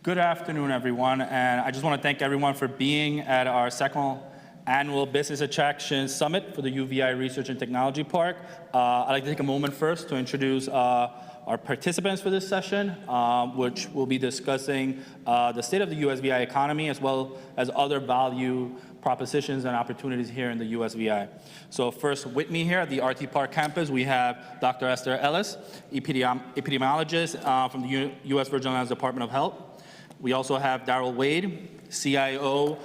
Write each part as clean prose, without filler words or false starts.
Good afternoon, everyone, and I just want to thank everyone for being at our second annual Business Attraction Summit for the UVI Research and Technology Park. I'd like to take a moment first to introduce our participants for this session, which will be discussing the state of the USVI economy as well as other value propositions and opportunities here in the USVI. So first, with me here at the RTPark campus, we have Dr. Esther Ellis, epidemiologist from the U.S. Virgin Islands Department of Health. We also have Darrell Wade, CIO,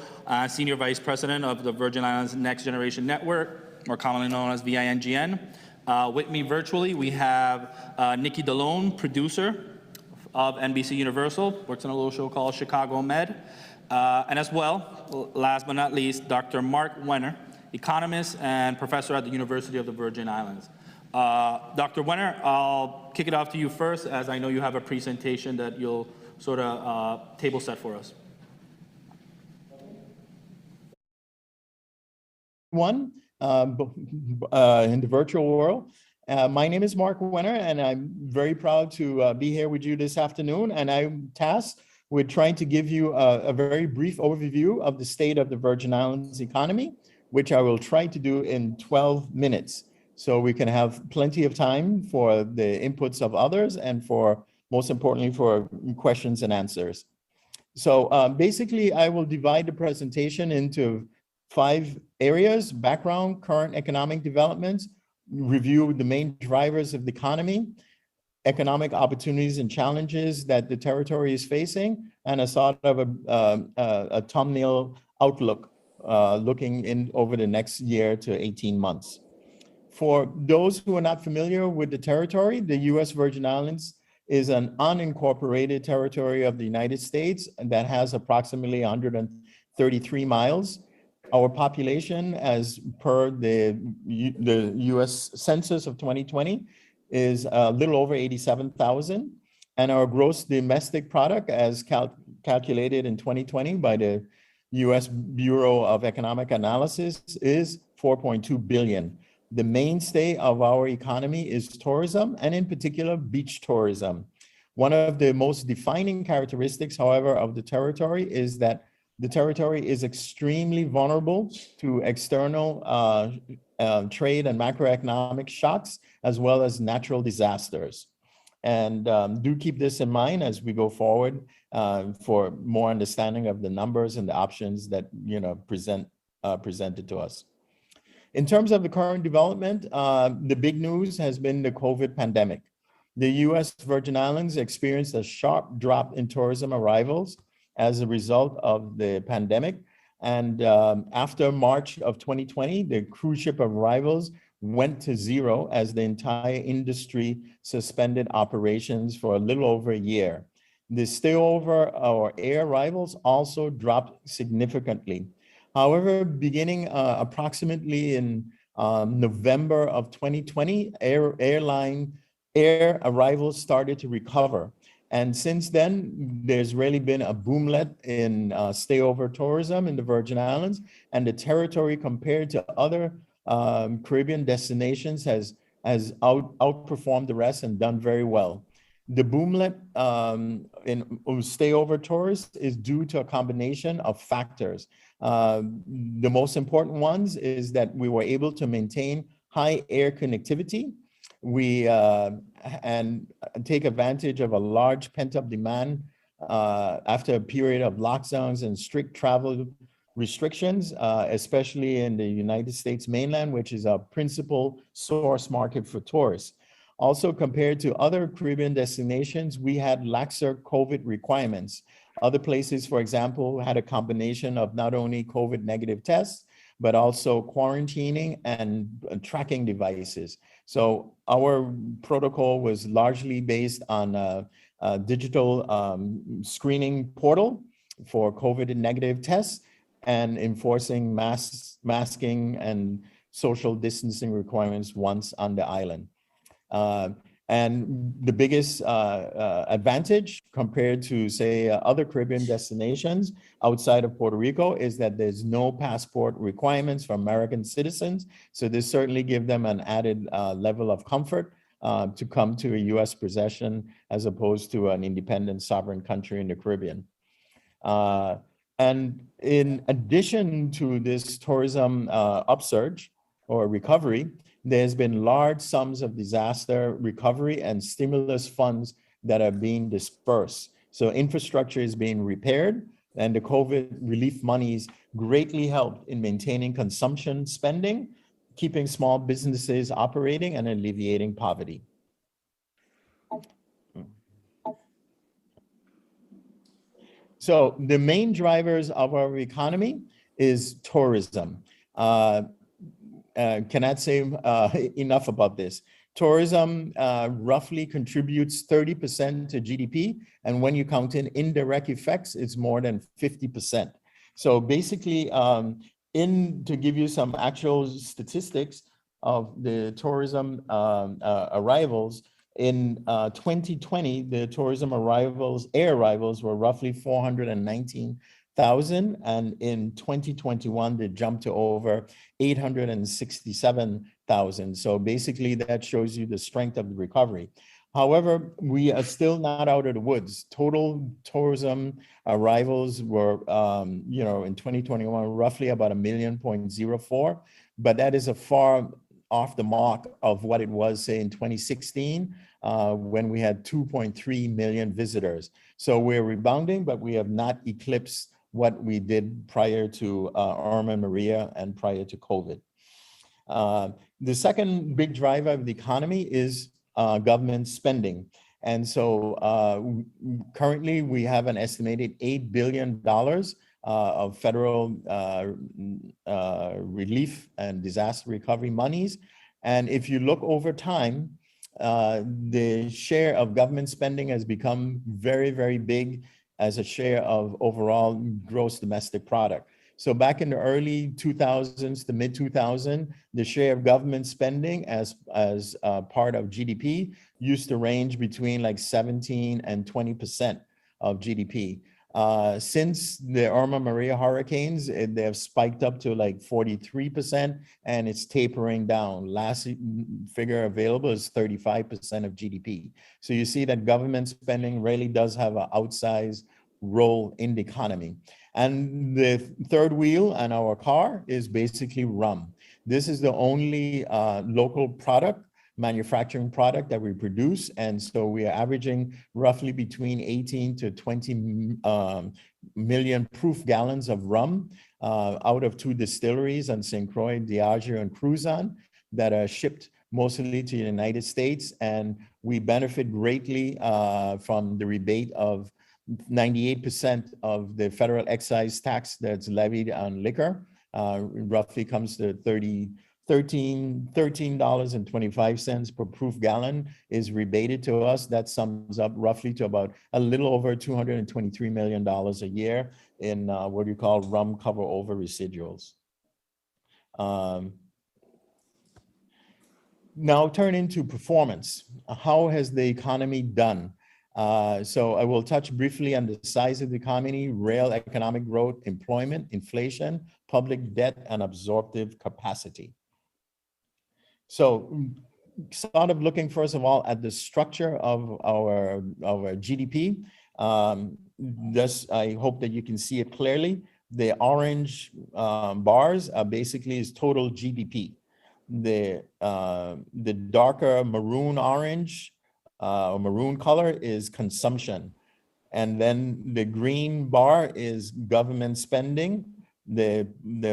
Senior Vice President of the Virgin Islands Next Generation Network, more commonly known as VINGN. With me virtually, we have Nikki DeLone, producer of NBC Universal, works on a little show called Chicago Med. And as well, last but not least, Dr. Mark Wenner, economist and professor at the University of the Virgin Islands. Dr. Wenner, I'll kick it off to you first, as I know you have a presentation that you'll sort of table set for us. In the virtual world. My name is Mark Wenner, and I'm very proud to be here with you this afternoon. And I'm tasked with trying to give you a very brief overview of the state of the Virgin Islands economy, which I will try to do in 12 minutes. So we can have plenty of time for the inputs of others and for, most importantly, for questions and answers. So basically, I will divide the presentation into 5 areas: background, current economic developments, review the main drivers of the economy, economic opportunities and challenges that the territory is facing, and a sort of a thumbnail outlook looking in over the next year to 18 months. For those who are not familiar with the territory, the U.S. Virgin Islands is an unincorporated territory of the United States that has approximately 133 miles. Our population, as per the U.S. Census of 2020, is a little over 87,000. And our gross domestic product, as calculated in 2020 by the U.S. Bureau of Economic Analysis, is $4.2 billion. The mainstay of our economy is tourism, and in particular, beach tourism. One of the most defining characteristics, however, of the territory is that the territory is extremely vulnerable to external trade and macroeconomic shocks, as well as natural disasters. And do keep this in mind as we go forward for more understanding of the numbers and the options that presented to us. In terms of the current development, the big news has been the COVID pandemic. The U.S. Virgin Islands experienced a sharp drop in tourism arrivals as a result of the pandemic. And after March of 2020, the cruise ship arrivals went to zero as the entire industry suspended operations for a little over a year. The stayover or air arrivals also dropped significantly. However, beginning approximately in November of 2020, air arrivals started to recover. And since then, there's really been a boomlet in stayover tourism in the Virgin Islands, and the territory compared to other Caribbean destinations has outperformed the rest and done very well. The boomlet in stayover tourists is due to a combination of factors. The most important ones is that we were able to maintain high air connectivity. We and take advantage of a large pent-up demand after a period of lockdowns and strict travel restrictions, especially in the United States mainland, which is our principal source market for tourists. Also, compared to other Caribbean destinations, we had laxer COVID requirements. Other places, for example, had a combination of not only COVID negative tests, but also quarantining and tracking devices. So our protocol was largely based on a digital screening portal for COVID negative tests and enforcing masking and social distancing requirements once on the island. And the biggest advantage compared to, say, other Caribbean destinations outside of Puerto Rico is that there's no passport requirements for American citizens. So this certainly gives them an added level of comfort to come to a US possession as opposed to an independent sovereign country in the Caribbean. And in addition to this tourism upsurge or recovery, there's been large sums of disaster recovery and stimulus funds that are being dispersed. So infrastructure is being repaired, and the COVID relief monies greatly helped in maintaining consumption spending, keeping small businesses operating, and alleviating poverty. So the main drivers of our economy is tourism. Cannot say enough about this. Tourism roughly contributes 30% to GDP, and when you count in indirect effects, it's more than 50%. So basically, to give you some actual statistics of the tourism arrivals, in 2020, the tourism air arrivals were roughly 419,000, and in 2021, they jumped to over 867,000. So basically, that shows you the strength of the recovery. However, we are still not out of the woods. Total tourism arrivals were, in 2021, roughly about 1.04 million, but that is a far off the mark of what it was, say, in 2016, when we had 2.3 million visitors. So we're rebounding, but we have not eclipsed what we did prior to Irma Maria and prior to COVID. The second big driver of the economy is government spending. And so currently we have an estimated $8 billion of federal relief and disaster recovery monies. And if you look over time, the share of government spending has become very, very big as a share of overall gross domestic product. So back in the early 2000s to mid 2000, the share of government spending as part of GDP used to range between like 17 and 20% of GDP. Since the Irma Maria hurricanes, they have spiked up to like 43%, and it's tapering down. Last figure available is 35% of GDP. So you see that government spending really does have an outsized role in the economy. And the third wheel on our car is basically rum. This is the only local manufacturing product that we produce. And so we are averaging roughly between 18 to 20 million proof gallons of rum out of 2 distilleries on St. Croix, Diageo, and Cruzan that are shipped mostly to the United States. And we benefit greatly from the rebate of 98% of the federal excise tax that's levied on liquor. Roughly comes to $13.25 per proof gallon is rebated to us. That sums up roughly to about a little over $223 million a year in what you call rum cover over residuals. Now turning to performance. How has the economy done? So I will touch briefly on the size of the economy, real economic growth, employment, inflation, public debt, and absorptive capacity. So sort of looking first of all at the structure of our GDP. This, I hope that you can see it clearly. The orange bars are basically is total GDP. The darker maroon orange, maroon color is consumption. And then the green bar is government spending. The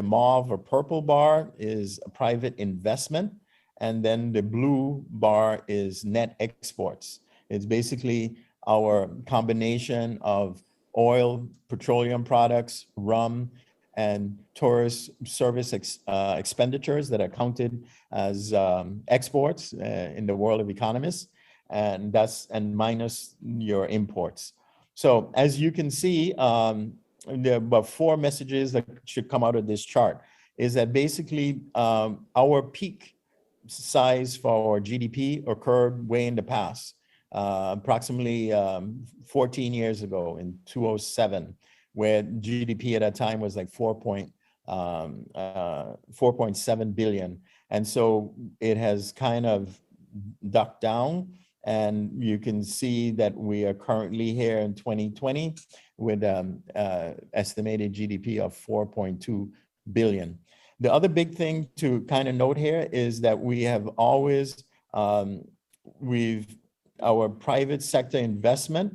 mauve or purple bar is private investment. And then the blue bar is net exports. It's basically our combination of oil, petroleum products, rum, and tourist service expenditures that are counted as exports in the world of economists, and minus your imports. So as you can see, there are about 4 messages that should come out of this chart. Is that basically our peak size for our GDP occurred way in the past, approximately 14 years ago in 2007, where GDP at that time was like 4.7 billion. And so it has kind of duck down, and you can see that we are currently here in 2020 with estimated GDP of 4.2 billion. The other big thing to kind of note here is that we have always, our private sector investment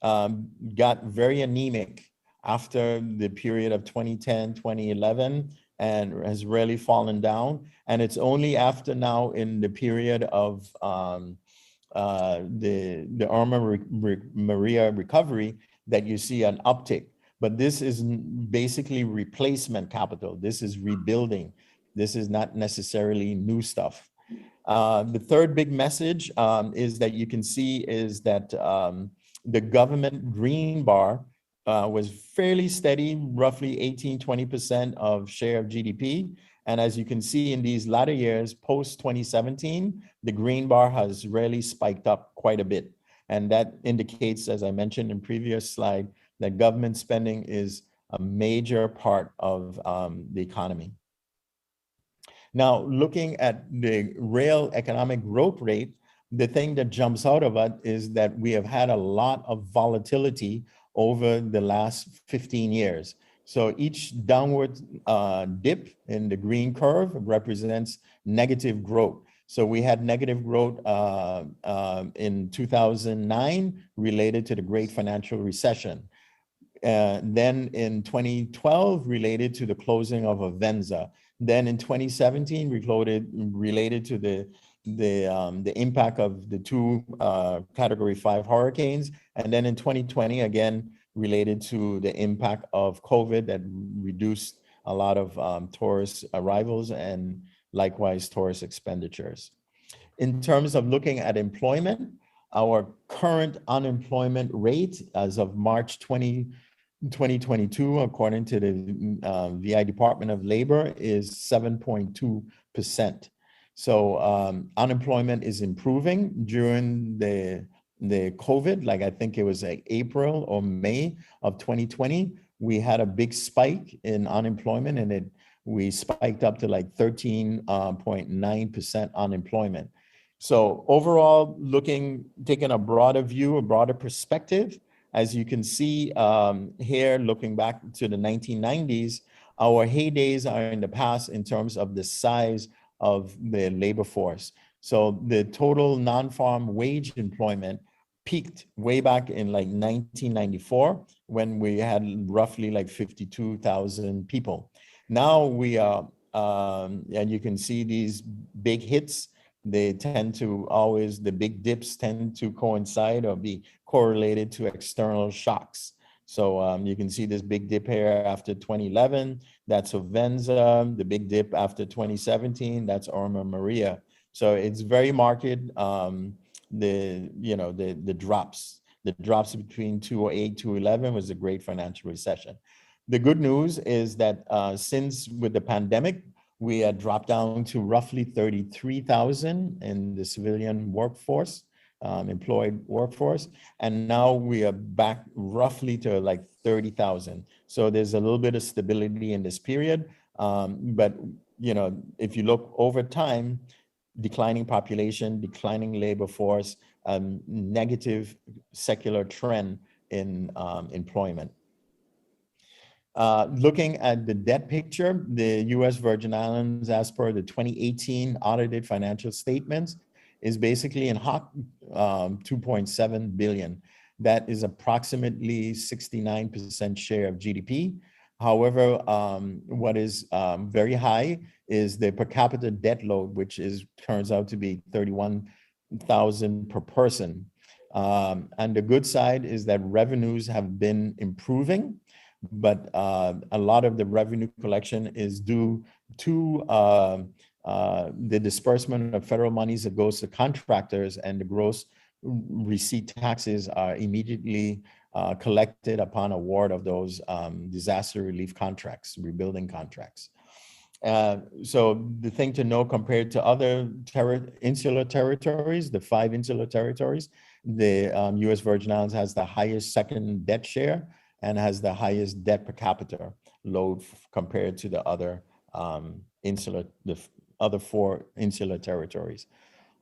got very anemic after the period of 2010, 2011, and has really fallen down. And it's only after now in the period of the Irma Maria recovery that you see an uptick. But this is basically replacement capital. This is rebuilding. This is not necessarily new stuff. The third big message is that you can see is that the government green bar was fairly steady, roughly 18-20% of share of GDP. And as you can see in these latter years, post 2017, the green bar has really spiked up quite a bit. And that indicates, as I mentioned in previous slide, that government spending is a major part of the economy. Now, looking at the real economic growth rate, the thing that jumps out of it is that we have had a lot of volatility over the last 15 years. So each downward dip in the green curve represents negative growth. So we had negative growth in 2009 related to the great financial recession. Then in 2012 related to the closing of Avenza. Then in 2017 related to the impact of the two Category 5 hurricanes. And then in 2020, again, related to the impact of COVID that reduced a lot of tourist arrivals and likewise tourist expenditures. In terms of looking at employment, our current unemployment rate as of March 2022, according to the VI Department of Labor, is 7.2%. So unemployment is improving during the COVID, like I think it was like April or May of 2020, we had a big spike in unemployment and we spiked up to like 13.9% unemployment. So overall, taking a broader view, a broader perspective, as you can see here, looking back to the 1990s, our heydays are in the past in terms of the size of the labor force. So the total non-farm wage employment peaked way back in like 1994 when we had roughly like 52,000 people. Now we are, and you can see these big hits, they tend to always, the big dips tend to coincide or be correlated to external shocks. So you can see this big dip here after 2011, that's Avenza, the big dip after 2017, that's Irma Maria. So it's very marked, the drops between 2008 to 2011 was a great financial recession. The good news is that since with the pandemic, we had dropped down to roughly 33,000 in the civilian workforce, employed workforce, and now we are back roughly to like 30,000. So there's a little bit of stability in this period, but if you look over time, declining population, declining labor force, negative secular trend in employment. Looking at the debt picture, the U.S. Virgin Islands, as per the 2018 audited financial statements, is basically in hot 2.7 billion. That is approximately 69% share of GDP. However, what is very high is the per capita debt load, which turns out to be 31,000 per person. And the good side is that revenues have been improving, but a lot of the revenue collection is due to the disbursement of federal monies that goes to contractors, and the gross receipt taxes are immediately collected upon award of those disaster relief contracts, rebuilding contracts. So the thing to know compared to other insular territories, the 5 insular territories, the U.S. Virgin Islands has the highest second debt share and has the highest debt per capita load compared to the other other 4 insular territories.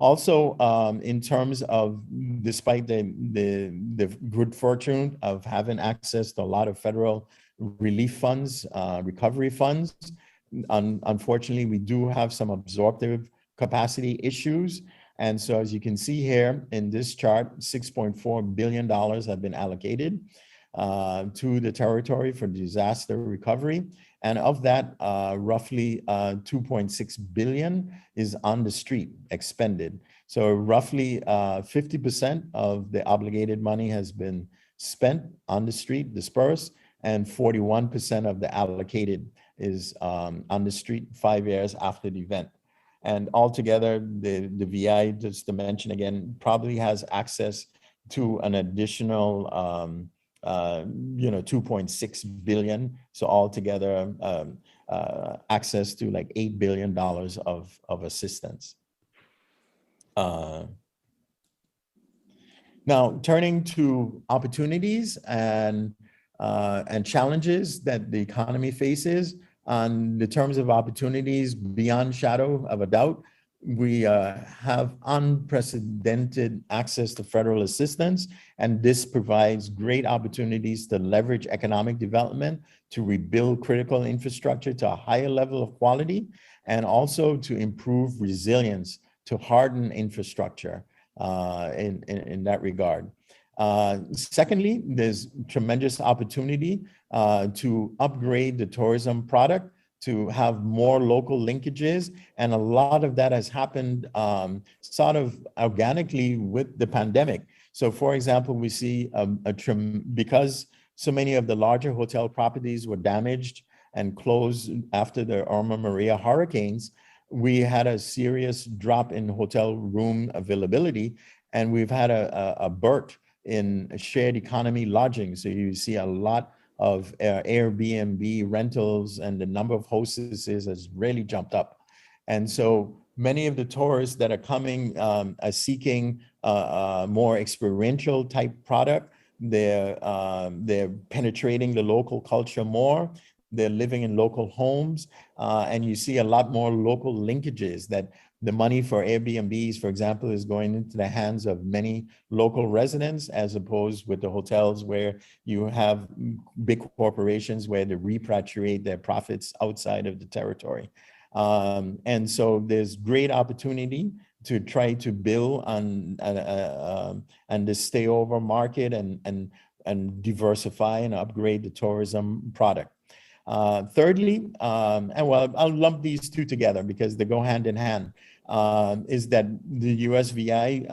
Also, in terms of, despite the good fortune of having access to a lot of federal relief funds, recovery funds, unfortunately, we do have some absorptive capacity issues. And so as you can see here in this chart, $6.4 billion have been allocated to the territory for disaster recovery. And of that, roughly 2.6 billion is on the street expended. So roughly 50% of the obligated money has been spent on the street, dispersed, and 41% of the allocated is on the street 5 years after the event. And altogether, the VI, just to mention again, probably has access to an additional 2.6 billion. So altogether, access to like $8 billion of assistance. Now, turning to opportunities and challenges that the economy faces. On the terms of opportunities, beyond shadow of a doubt, we have unprecedented access to federal assistance, and this provides great opportunities to leverage economic development, to rebuild critical infrastructure to a higher level of quality, and also to improve resilience, to harden infrastructure in that regard. Secondly, there's tremendous opportunity to upgrade the tourism product, to have more local linkages. And a lot of that has happened sort of organically with the pandemic. So for example, we see because so many of the larger hotel properties were damaged and closed after the Irma Maria hurricanes, we had a serious drop in hotel room availability. And we've had a BERT in shared economy lodging. So you see a lot of Airbnb rentals, and the number of hostesses has really jumped up. And so many of the tourists that are coming are seeking a more experiential type product. They're penetrating the local culture more. They're living in local homes, and you see a lot more local linkages, that the money for Airbnbs, for example, is going into the hands of many local residents, as opposed with the hotels where you have big corporations where they repatriate their profits outside of the territory. And so there's great opportunity to try to build on and the stayover market and diversify and upgrade the tourism product. Thirdly, and well, I'll lump these two together because they go hand in hand, is that the USVI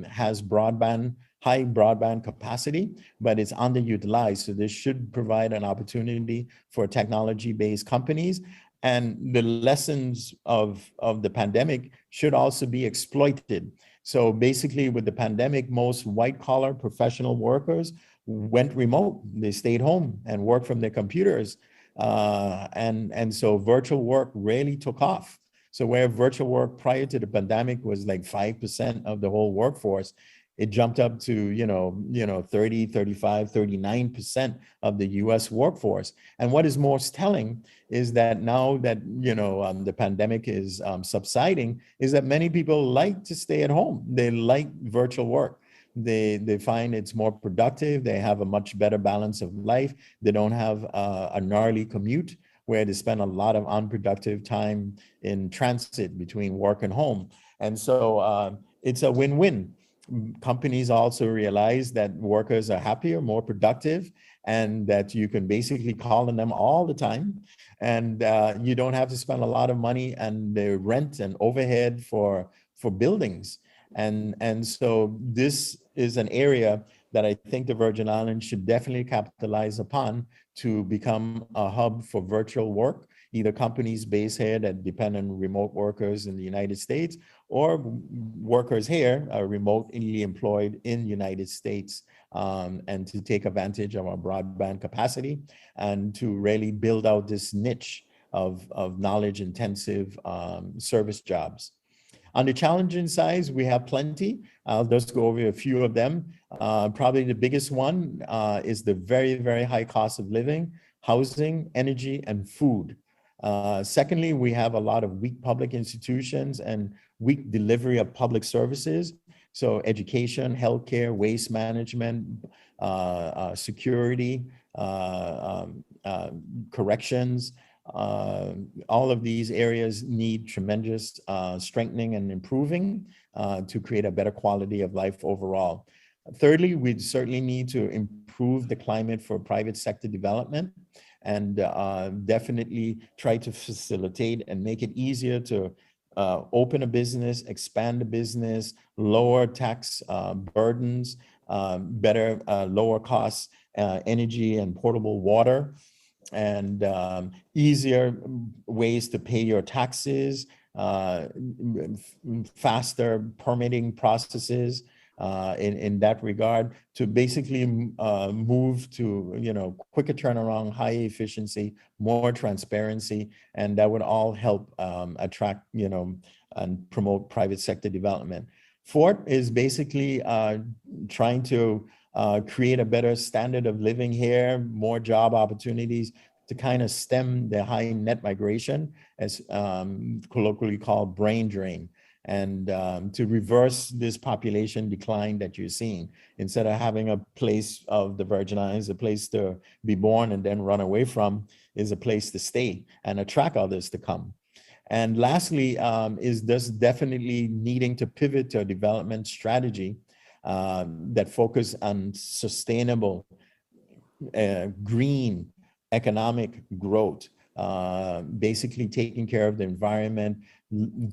has high broadband capacity, but it's underutilized. So this should provide an opportunity for technology-based companies. And the lessons of the pandemic should also be exploited. So basically with the pandemic, most white-collar professional workers went remote. They stayed home and worked from their computers. And so virtual work really took off. So where virtual work prior to the pandemic was like 5% of the whole workforce, it jumped up to 30, 35, 39% of the US workforce. And what is most telling is that now that the pandemic is subsiding, is that many people like to stay at home. They like virtual work. They find it's more productive. They have a much better balance of life. They don't have a gnarly commute where they spend a lot of unproductive time in transit between work and home. And so it's a win-win. Companies also realize that workers are happier, more productive, and that you can basically call on them all the time. And you don't have to spend a lot of money and the rent and overhead for buildings. And so this is an area that I think the Virgin Islands should definitely capitalize upon to become a hub for virtual work, either companies based here that depend on remote workers in the United States, or workers here are remotely employed in the United States, and to take advantage of our broadband capacity and to really build out this niche of knowledge intensive service jobs. On the challenging side, we have plenty. I'll just go over a few of them. Probably the biggest one is the very, very high cost of living, housing, energy, and food. Secondly, we have a lot of weak public institutions and weak delivery of public services. So education, healthcare, waste management, security, corrections, all of these areas need tremendous strengthening and improving to create a better quality of life overall. Thirdly, we certainly need to improve the climate for private sector development and definitely try to facilitate and make it easier to open a business, expand a business, lower tax burdens, better lower cost energy and portable water, and easier ways to pay your taxes, faster permitting processes in that regard, to basically move to quicker turnaround, high efficiency, more transparency, and that would all help attract and promote private sector development. Fourth is basically trying to create a better standard of living here, more job opportunities to kind of stem the high net migration, as colloquially called brain drain, and to reverse this population decline that you're seeing. Instead of having a place of the Virgin Islands, a place to be born and then run away from, is a place to stay and attract others to come. And lastly, is this definitely needing to pivot to a development strategy that focus on sustainable, green economic growth, basically taking care of the environment,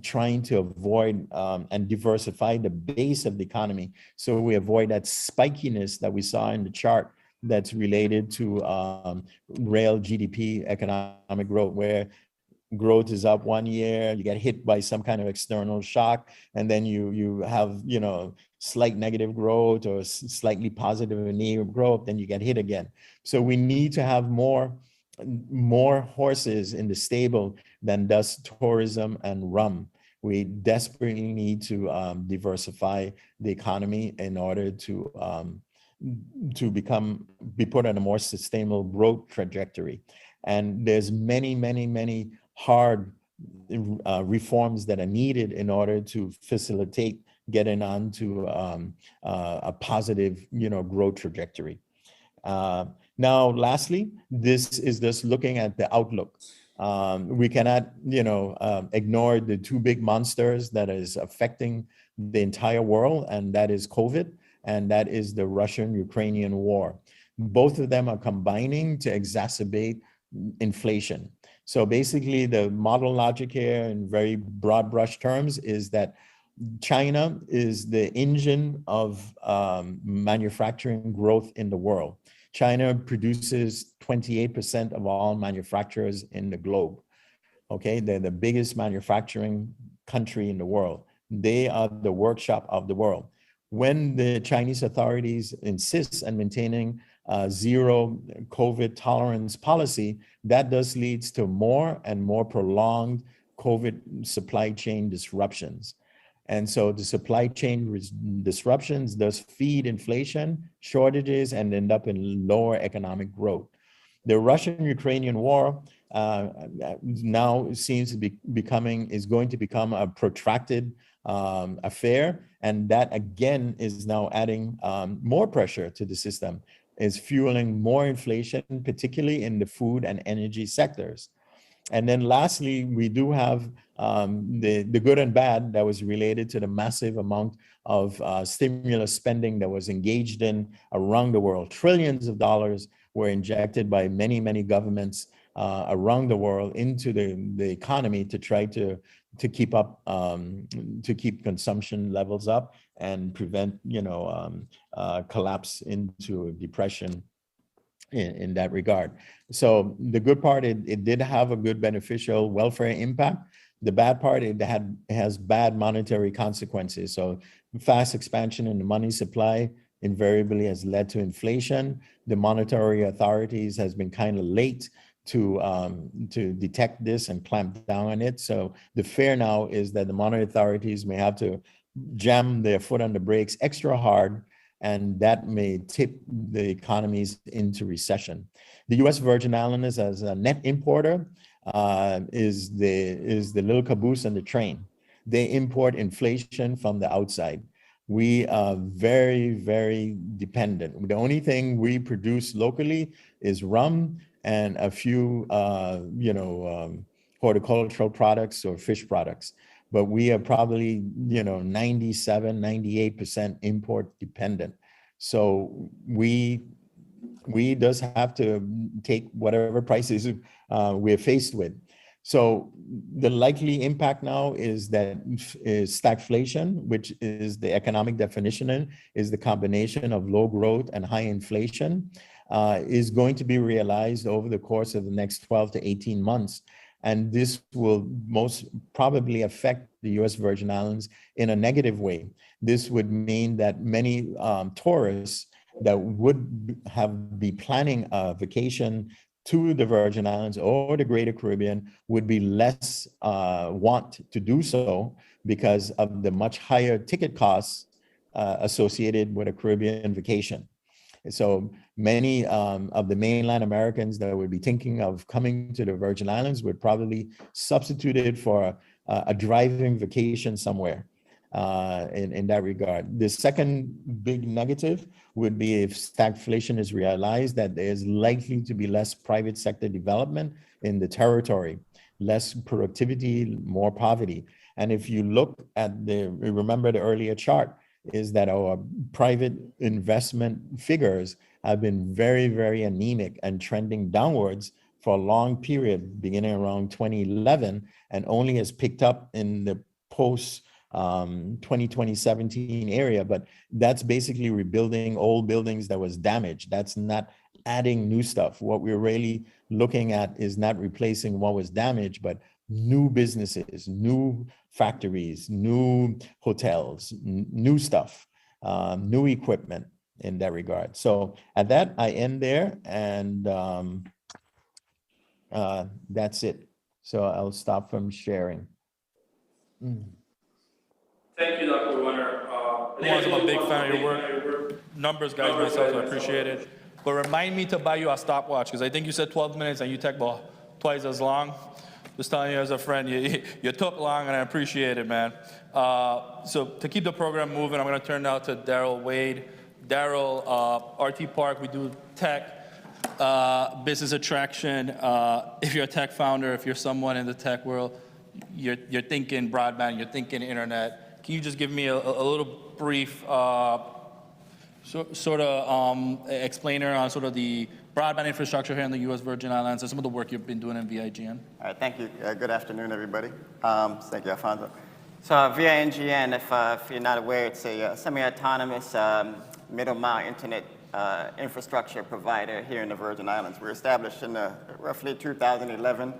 trying to avoid and diversify the base of the economy, so we avoid that spikiness that we saw in the chart that's related to real GDP economic growth, where growth is up 1 year, you get hit by some kind of external shock, and then you have slight negative growth or slightly positive or negative growth, then you get hit again. So we need to have more horses in the stable than does tourism and rum. We desperately need to diversify the economy in order to be put on a more sustainable growth trajectory. And there's many hard reforms that are needed in order to facilitate getting onto a positive, growth trajectory. Now, lastly, this is just looking at the outlook. We cannot, ignore the two big monsters that is affecting the entire world, and that is COVID, and that is the Russian-Ukrainian war. Both of them are combining to exacerbate inflation. So basically, the model logic here in very broad brush terms is that China is the engine of manufacturing growth in the world. China produces 28% of all manufacturers in the globe. Okay, they're the biggest manufacturing country in the world. They are the workshop of the world. When the Chinese authorities insist on maintaining zero COVID tolerance policy, that does leads to more and more prolonged COVID supply chain disruptions. And so the supply chain disruptions does feed inflation, shortages, and end up in lower economic growth. The Russian-Ukrainian war now seems to be is going to become a protracted affair. And that again is now adding more pressure to the system, is fueling more inflation, particularly in the food and energy sectors. And then lastly, we do have the good and bad that was related to the massive amount of stimulus spending that was engaged in around the world. Trillions of dollars were injected by many governments around the world into the economy to try to keep up, to keep consumption levels up and prevent, collapse into depression in that regard. So the good part, it did have a good beneficial welfare impact. The bad part, it has bad monetary consequences. So fast expansion in the money supply invariably has led to inflation. The monetary authorities has been kind of late to detect this and clamp down on it. So the fear now is that the monetary authorities may have to jam their foot on the brakes extra hard, and that may tip the economies into recession. The U.S. Virgin Islands, as a net importer, is the little caboose on the train. they import inflation from the outside. We are very, very dependent. The only thing we produce locally is rum and a few, horticultural products or fish products. But we are probably, 97, 98% import dependent. So we does have to take whatever prices we're faced with. So the likely impact now is that is stagflation, which is the economic definition, is the combination of low growth and high inflation, is going to be realized over the course of the next 12 to 18 months. And this will most probably affect the US Virgin Islands in a negative way. This would mean that many tourists that would be planning a vacation to the Virgin Islands or the Greater Caribbean would be less want to do so because of the much higher ticket costs associated with a Caribbean vacation. So many of the mainland Americans that would be thinking of coming to the Virgin Islands would probably substitute it for a driving vacation somewhere in that regard. The second big negative would be if stagflation is realized, that there's likely to be less private sector development in the territory, less productivity, more poverty. And if you look at remember the earlier chart, is that our private investment figures have been very, very anemic and trending downwards for a long period, beginning around 2011, and only has picked up in the post 2017 area. But that's basically rebuilding old buildings that was damaged. That's not adding new stuff. What we're really looking at is not replacing what was damaged, but new businesses, new factories, new hotels, new stuff, new equipment in that regard. So at that, I end there, and that's it. So I'll stop from sharing. Thank you, Dr. Winter. I'm a big fan of your work. Numbers, guys, myself, so I appreciate it. But remind me to buy you a stopwatch, because I think you said 12 minutes and you take about twice as long. Just telling you as a friend, you took long, and I appreciate it, man. So to keep the program moving, I'm going to turn now to Daryl Wade. Daryl, RTPark, we do tech, business attraction. If you're a tech founder, if you're someone in the tech world, you're thinking broadband, you're thinking internet. Can you just give me a little brief sort of explainer on sort of the broadband infrastructure here in the US Virgin Islands and some of the work you've been doing in VIGN? All right, thank you. Good afternoon, everybody. Thank you, Alfonso. So VIGN, if you're not aware, it's a semi-autonomous middle-mile internet infrastructure provider here in the Virgin Islands. We were established in roughly 2011,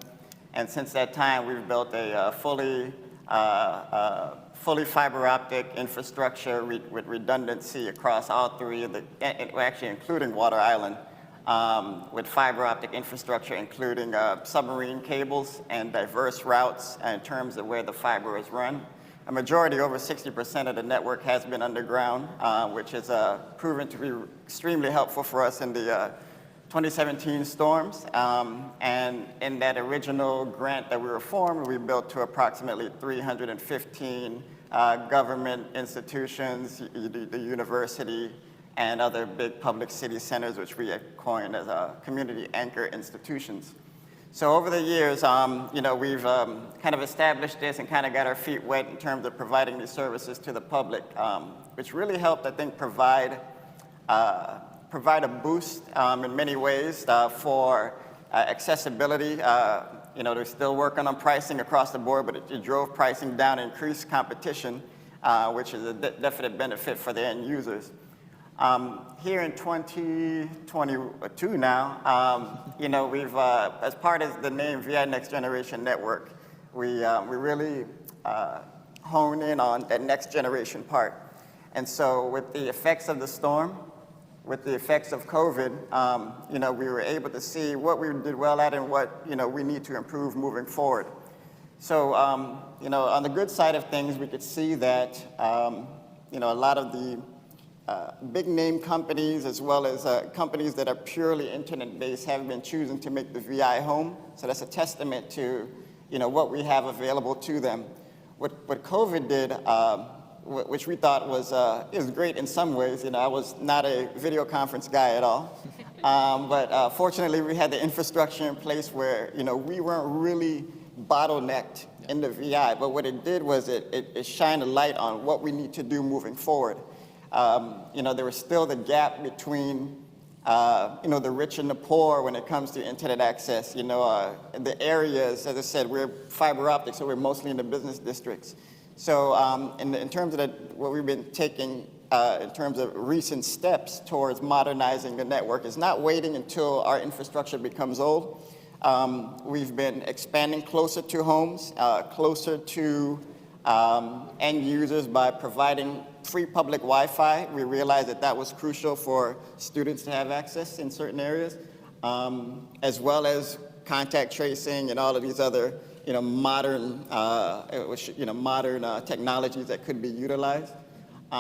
and since that time, we've built a fully fiber optic infrastructure with redundancy across all three of the, actually including Water Island, with fiber optic infrastructure, including submarine cables and diverse routes in terms of where the fiber is run. A majority, over 60% of the network has been underground, which has proven to be extremely helpful for us in the 2017 storms. And in that original grant that we were formed, we built to approximately 315 government institutions, the university, and other big public city centers, which we coined as community anchor institutions. So over the years, we've kind of established this and kind of got our feet wet in terms of providing these services to the public, which really helped, I think, provide a boost in many ways for accessibility. They're still working on pricing across the board, but it drove pricing down, increased competition, which is a definite benefit for the end users. Here in 2022 now, we've, as part of the name VI Next Generation Network, we really hone in on that next generation part. And so with the effects of the storm, with the effects of COVID, we were able to see what we did well at and what, we need to improve moving forward. So, on the good side of things, we could see that, a lot of the big name companies, as well as companies that are purely internet-based, have been choosing to make the VI home. So that's a testament to, what we have available to them. what COVID did, which we thought was great in some ways. I was not a video conference guy at all, but fortunately we had the infrastructure in place where we weren't really bottlenecked in the VI. But what it did was it shined a light on what we need to do moving forward. There was still the gap between the rich and the poor when it comes to internet access. The areas, as I said, we're fiber optic, so we're mostly in the business districts. So in terms of what we've been taking in terms of recent steps towards modernizing the network is not waiting until our infrastructure becomes old. We've been expanding closer to homes, closer to end users by providing free public Wi-Fi. We realized that was crucial for students to have access in certain areas, as well as contact tracing and all of these other modern technologies that could be utilized.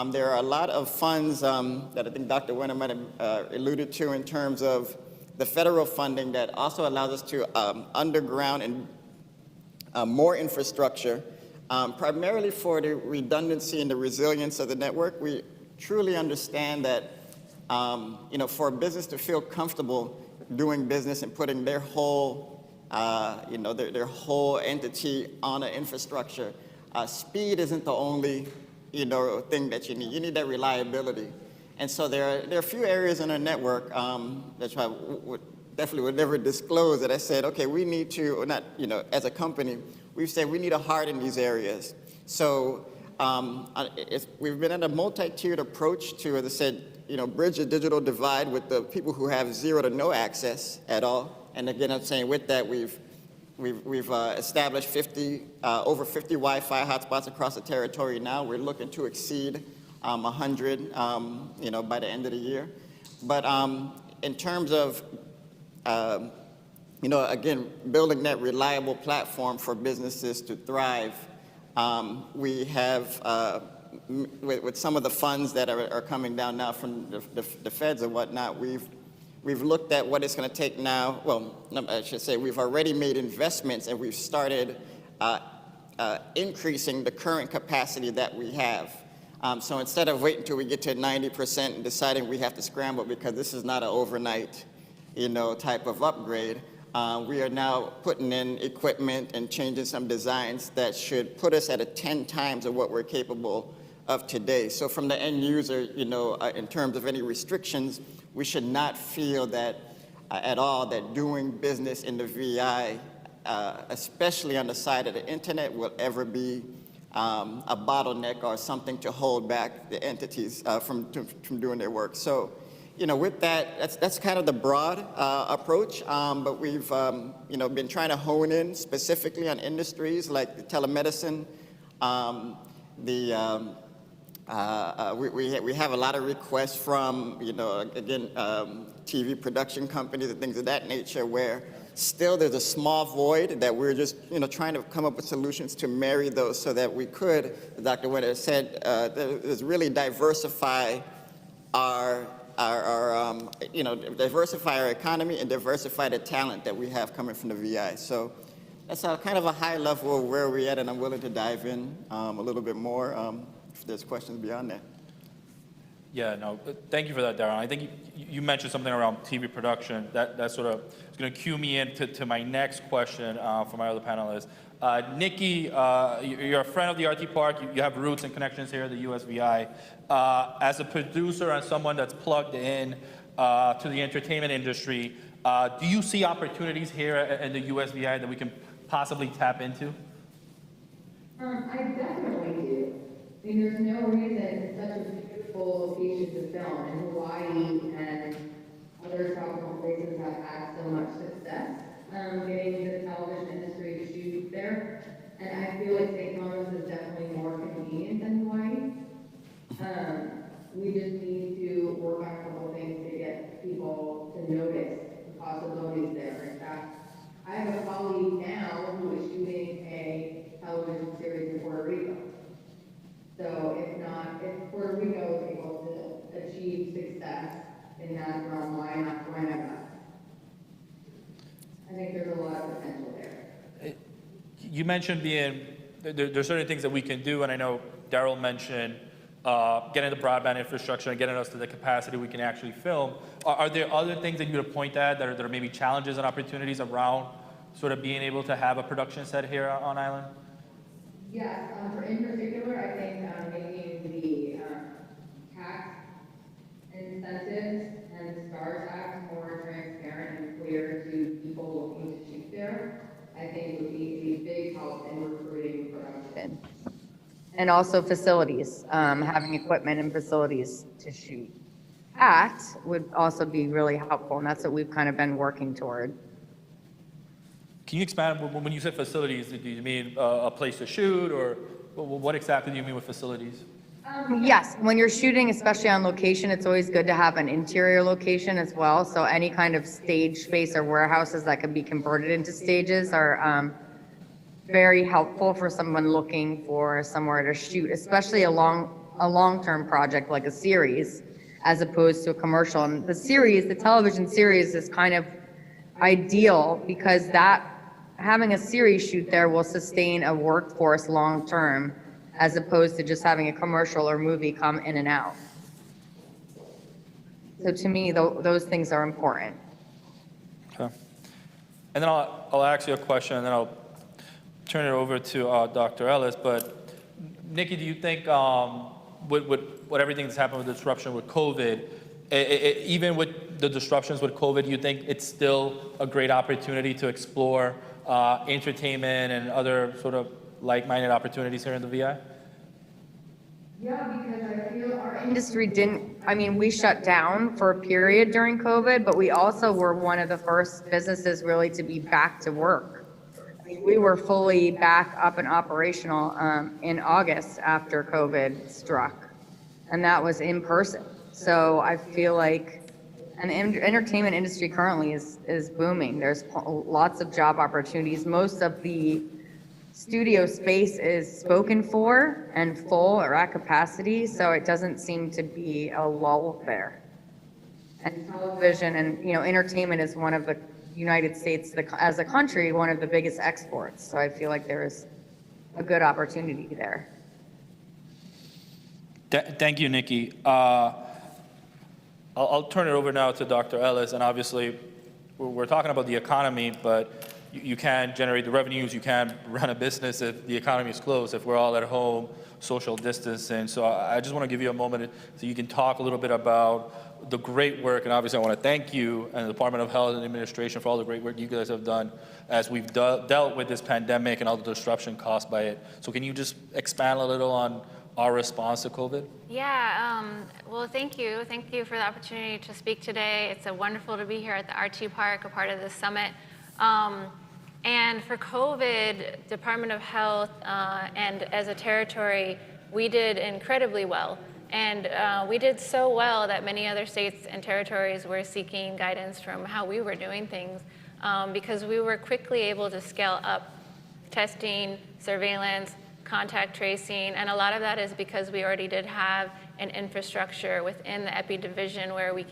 There are a lot of funds that I think Dr. Wenner might have alluded to in terms of the federal funding that also allows us to underground and more infrastructure, primarily for the redundancy and the resilience of the network. We truly understand that for a business to feel comfortable doing business and putting their whole their whole entity on an infrastructure, speed isn't the only thing that you need. You need that reliability. And so there are a few areas in our network that I definitely would never disclose that I said, okay, we need to, or not, as a company, we've said we need a heart in these areas. So we've been at a multi-tiered approach to, as I said, bridge the digital divide with the people who have zero to no access at all. And again, I'm saying with that, we've established over 50 Wi-Fi hotspots across the territory now. We're looking to exceed 100, by the end of the year. But in terms of, again, building that reliable platform for businesses to thrive, we have, with some of the funds that are coming down now from the feds and whatnot, we've looked at what it's going to take now. Well, I should say we've already made investments and we've started increasing the current capacity that we have. So instead of waiting until we get to 90% and deciding we have to scramble because this is not an overnight, type of upgrade, we are now putting in equipment and changing some designs that should put us at 10 times of what we're capable of today. So from the end user, in terms of any restrictions, we should not feel that at all that doing business in the VI, especially on the side of the internet, will ever be a bottleneck or something to hold back the entities from doing their work. So, with that, that's kind of the broad approach, but we've been trying to hone in specifically on industries like the telemedicine, we have a lot of requests from, again, TV production companies and things of that nature where still there's a small void that we're just, trying to come up with solutions to marry those so that we could, as Dr. Winter said, really diversify diversify our economy and diversify the talent that we have coming from the VI. So that's kind of a high level of where we're at, and I'm willing to dive in a little bit more if there's questions beyond that. Yeah, no, thank you for that, Darren. I think you mentioned something around TV production. That sort of is going to cue me into my next question for my other panelists. Nikki, you're a friend of the RTPark. You have roots and connections here at the USVI. As a producer and someone that's plugged in to the entertainment industry, do you see opportunities here in the USVI that we can possibly tap into? I definitely do. I mean, there's no reason it's such a beautiful location to film, and Hawaii and other tropical places have had so much success getting the television industry to shoot there. And I feel like St. Thomas is definitely more convenient than Hawaii. We just need to work on a couple things to get people to notice the possibilities there. In fact, I have a colleague now who is shooting a television series in Puerto Rico. So if Puerto Rico is able to achieve success in that realm, why not? I think there's a lot of potential there. You mentioned being there's certain things that we can do, and I know Daryl mentioned getting the broadband infrastructure and getting us to the capacity we can actually film. Are there other things that you would point at that are maybe challenges and opportunities around sort of being able to have a production set here on island? Yes, in particular, I think making the tax incentives and STAR tax more transparent and clear to people looking to shoot there, I think would be a big help in recruiting production. And also facilities, having equipment and facilities to shoot at would also be really helpful, and that's what we've kind of been working toward. Can you expand, when you say facilities, do you mean a place to shoot, or what exactly do you mean with facilities? Yes, when you're shooting, especially on location, it's always good to have an interior location as well. So any kind of stage space or warehouses that can be converted into stages are very helpful for someone looking for somewhere to shoot, especially a long-term project like a series, as opposed to a commercial. And the television series is kind of ideal because having a series shoot there will sustain a workforce long-term, as opposed to just having a commercial or movie come in and out. So to me, those things are important. Okay. And then I'll ask you a question, and then I'll turn it over to Dr. Ellis. But Nikki, do you think with everything that's happened with the disruption with COVID, even with the disruptions with COVID, you think it's still a great opportunity to explore entertainment and other sort of like-minded opportunities here in the VI? Yeah, because I feel our industry we shut down for a period during COVID, but we also were one of the first businesses really to be back to work. I mean, we were fully back up and operational in August after COVID struck, and that was in person. So I feel like the entertainment industry currently is booming. There's lots of job opportunities. Most of the studio space is spoken for and full or at capacity, so it doesn't seem to be a lull there. And television and entertainment is one of the United States, as a country, one of the biggest exports. So I feel like there is a good opportunity there. Thank you, Nikki. I'll turn it over now to Dr. Ellis, and obviously we're talking about the economy, but you can't generate the revenues, you can't run a business if the economy is closed, if we're all at home, social distancing. So I just want to give you a moment so you can talk a little bit about the great work, and obviously I want to thank you and the Department of Health and Administration for all the great work you guys have done as we've dealt with this pandemic and all the disruption caused by it. So can you just expand a little on our response to COVID? Yeah, well, thank you. Thank you for the opportunity to speak today. It's wonderful to be here at the RTPark, a part of this summit. And for COVID, Department of Health and as a territory, we did incredibly well. And we did so well that many other states and territories were seeking guidance from how we were doing things because we were quickly able to scale up testing, surveillance, contact tracing, and a lot of that is because we already did have an infrastructure within the Epi division where we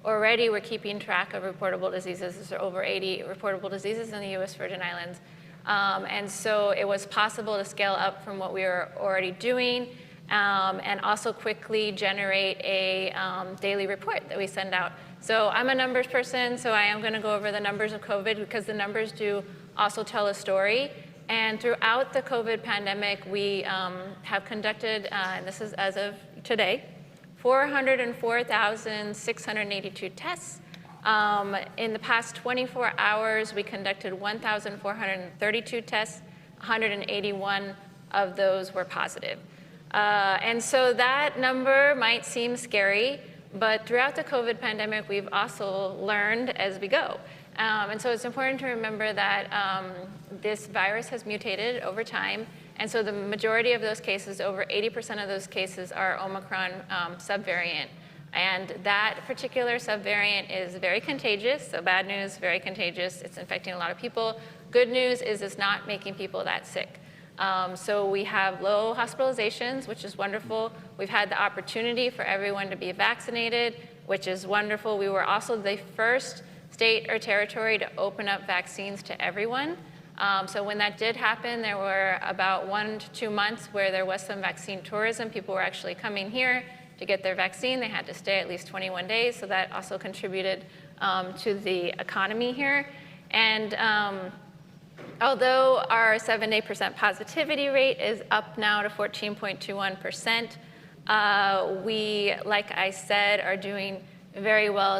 already were keeping track of reportable diseases. There are over 80 reportable diseases in the U.S. Virgin Islands. And so it was possible to scale up from what we were already doing and also quickly generate a daily report that we send out. So I'm a numbers person, so I am going to go over the numbers of COVID because the numbers do also tell a story. And throughout the COVID pandemic, we have conducted, and this is as of today, 404,682 tests. In the past 24 hours, we conducted 1,432 tests. 181 of those were positive. And so that number might seem scary, but throughout the COVID pandemic, we've also learned as we go. And so it's important to remember that this virus has mutated over time. And so the majority of those cases, over 80% of those cases, are Omicron subvariant. And that particular subvariant is very contagious. So bad news, very contagious. It's infecting a lot of people. Good news is it's not making people that sick. So we have low hospitalizations, which is wonderful. We've had the opportunity for everyone to be vaccinated, which is wonderful. We were also the first state or territory to open up vaccines to everyone. So when that did happen, there were about 1 to 2 months where there was some vaccine tourism. People were actually coming here to get their vaccine. They had to stay at least 21 days, so that also contributed to the economy here. And although our 7-day% positivity rate is up now to 14.21%, we, like I said, are doing very well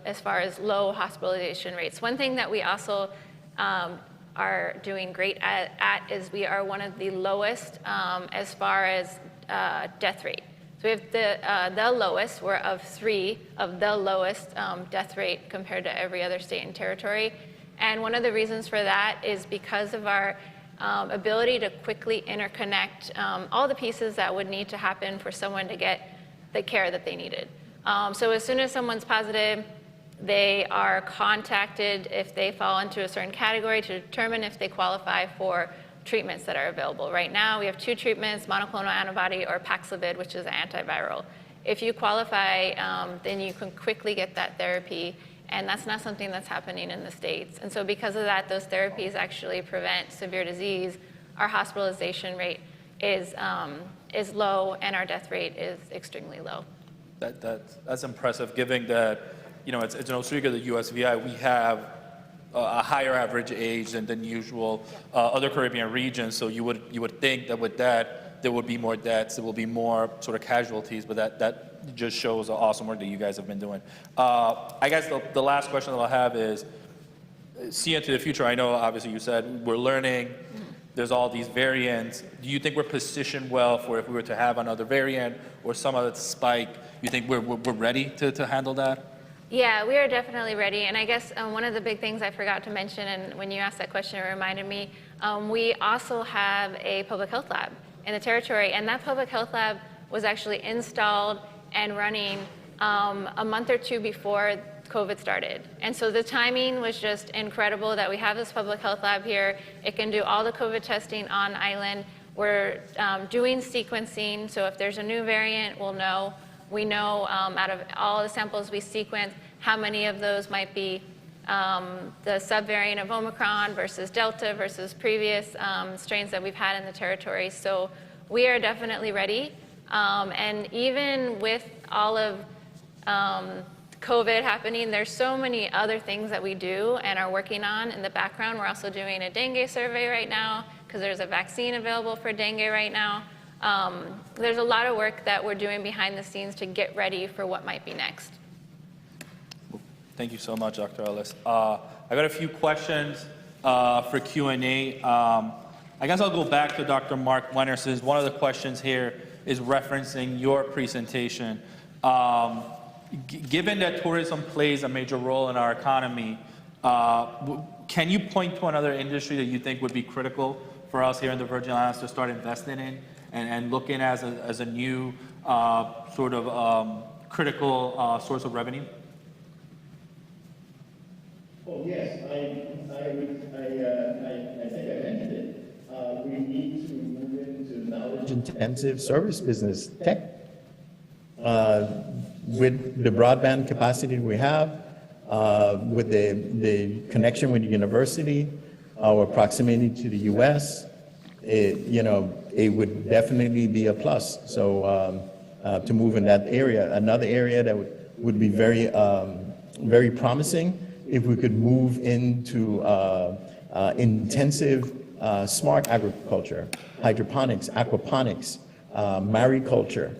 as far as low hospitalization rates. One thing that we also are doing great at is we are one of the lowest as far as death rate. So we have the lowest, we're of 3 of the lowest death rate compared to every other state and territory. And one of the reasons for that is because of our ability to quickly interconnect all the pieces that would need to happen for someone to get the care that they needed. So as soon as someone's positive, they are contacted if they fall into a certain category to determine if they qualify for treatments that are available. Right now, we have 2 treatments, monoclonal antibody or Paxlovid, which is an antiviral. If you qualify, then you can quickly get that therapy, and that's not something that's happening in the States. And so because of that, those therapies actually prevent severe disease. Our hospitalization rate is low, and our death rate is extremely low. That's impressive, given that, you know, it's no secret that USVI, we have a higher average age than usual other Caribbean regions. So you would think that with that, there would be more deaths, there will be more sort of casualties, but that just shows the awesome work that you guys have been doing. I guess the last question that I'll have is, see into the future, I know obviously you said we're learning, there's all these variants. Do you think we're positioned well for if we were to have another variant or some other spike? You think we're ready to handle that? Yeah, we are definitely ready. And I guess one of the big things I forgot to mention, and when you asked that question, it reminded me, we also have a public health lab in the territory. And that public health lab was actually installed and running a month or 2 before COVID started. And so the timing was just incredible that we have this public health lab here. It can do all the COVID testing on island. We're doing sequencing, so if there's a new variant, we'll know. We know out of all the samples we sequence, how many of those might be the subvariant of Omicron versus Delta versus previous strains that we've had in the territory. So we are definitely ready. And even with all of COVID happening, there's so many other things that we do and are working on in the background. We're also doing a dengue survey right now because there's a vaccine available for dengue right now. There's a lot of work that we're doing behind the scenes to get ready for what might be next. Thank you so much, Dr. Ellis. I got a few questions for Q&A. I guess I'll go back to Dr. Mark Wenner, since one of the questions here is referencing your presentation. Given that tourism plays a major role in our economy, can you point to another industry that you think would be critical for us here in the Virgin Islands to start investing in and looking as a new sort of critical source of revenue? Oh, yes, I think I mentioned it. We need to move into knowledge-intensive service business, tech. With the broadband capacity we have, with the connection with the university, our proximity to the U.S., it would definitely be a plus. So to move in that area, another area that would be very promising if we could move into intensive smart agriculture, hydroponics, aquaponics, mariculture.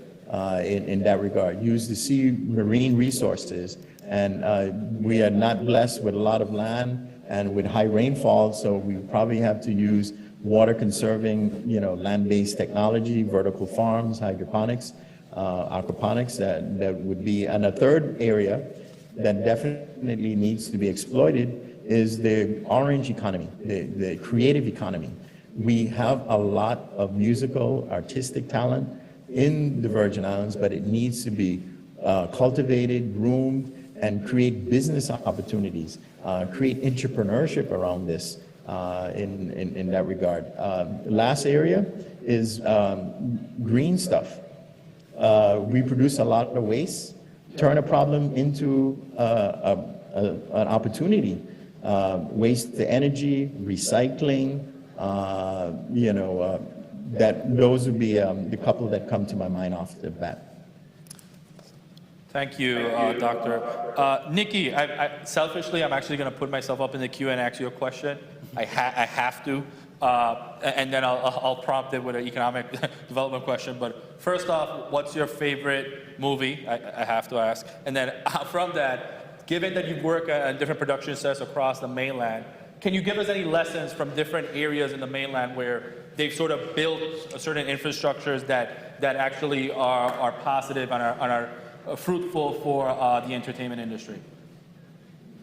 In that regard, use the sea marine resources, and we are not blessed with a lot of land and with high rainfall, so we probably have to use water conserving, land-based technology, vertical farms, hydroponics, aquaponics. That would be, and a third area that definitely needs to be exploited is the orange economy, the creative economy. We have a lot of musical, artistic talent in the Virgin Islands, but it needs to be cultivated, groomed, and create business opportunities, create entrepreneurship around this in that regard. The last area is green stuff. We produce a lot of waste, turn a problem into an opportunity. waste to energy, recycling, those would be the couple that come to my mind off the bat. Thank you, Doctor. Nikki, selfishly, I'm actually going to put myself up in the queue and ask you a question. I have to, and then I'll prompt it with an economic development question. But first off, what's your favorite movie? I have to ask. And then from that, given that you've worked at different production sets across the mainland, can you give us any lessons from different areas in the mainland where they've sort of built certain infrastructures that actually are positive and are fruitful for the entertainment industry?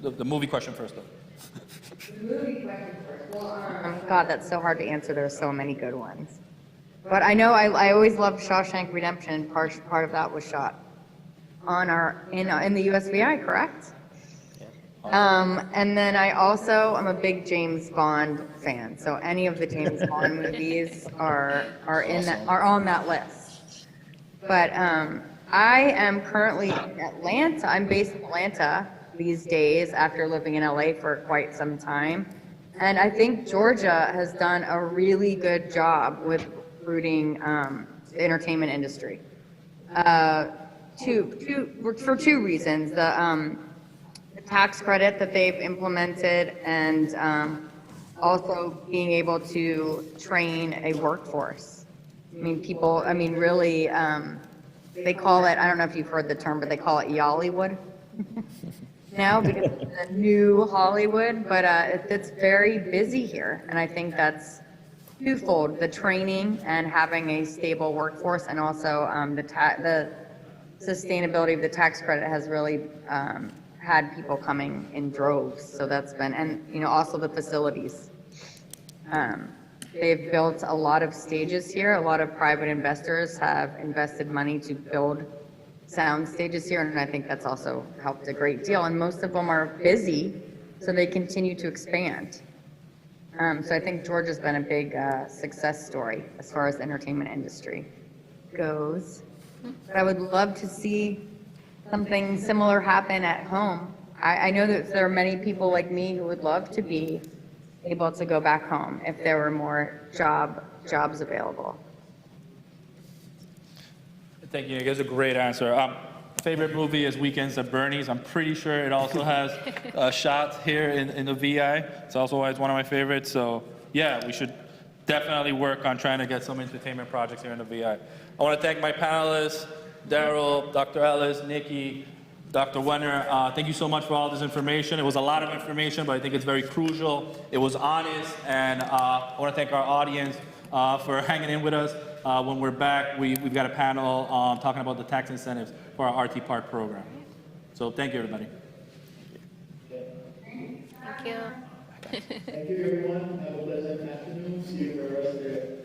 The movie question first, though. The movie question first. Well, God, that's so hard to answer. There's so many good ones. But I know I always loved Shawshank Redemption. Part of that was shot on in the USVI, correct? And then I also am a big James Bond fan. So any of the James Bond movies are on that list. But I am currently in Atlanta. I'm based in Atlanta these days after living in LA for quite some time. And I think Georgia has done a really good job with recruiting the entertainment industry. For two reasons. The tax credit that they've implemented and also being able to train a workforce. Really, they call it, I don't know if you've heard the term, but they call it Yollywood now because it's the new Hollywood, but it's very busy here. And I think that's twofold, the training and having a stable workforce, and also the sustainability of the tax credit has really had people coming in droves. So that's been, and also the facilities. They've built a lot of stages here. A lot of private investors have invested money to build sound stages here, and I think that's also helped a great deal. And most of them are busy, so they continue to expand. So I think Georgia's been a big success story as far as the entertainment industry goes. But I would love to see something similar happen at home. I know that there are many people like me who would love to be able to go back home if there were more jobs available. Thank you. That's a great answer. Favorite movie is Weekends at Bernie's. I'm pretty sure it also has shots here in the VI. It's also always one of my favorites. So yeah, we should definitely work on trying to get some entertainment projects here in the VI. I want to thank my panelists, Daryl, Dr. Ellis, Nikki, Dr. Wenner. Thank you so much for all this information. It was a lot of information, but I think it's very crucial. It was honest, and I want to thank our audience for hanging in with us. When we're back, we've got a panel talking about the tax incentives for our RTPark program. So thank you, everybody. Thank you. Thank you, everyone.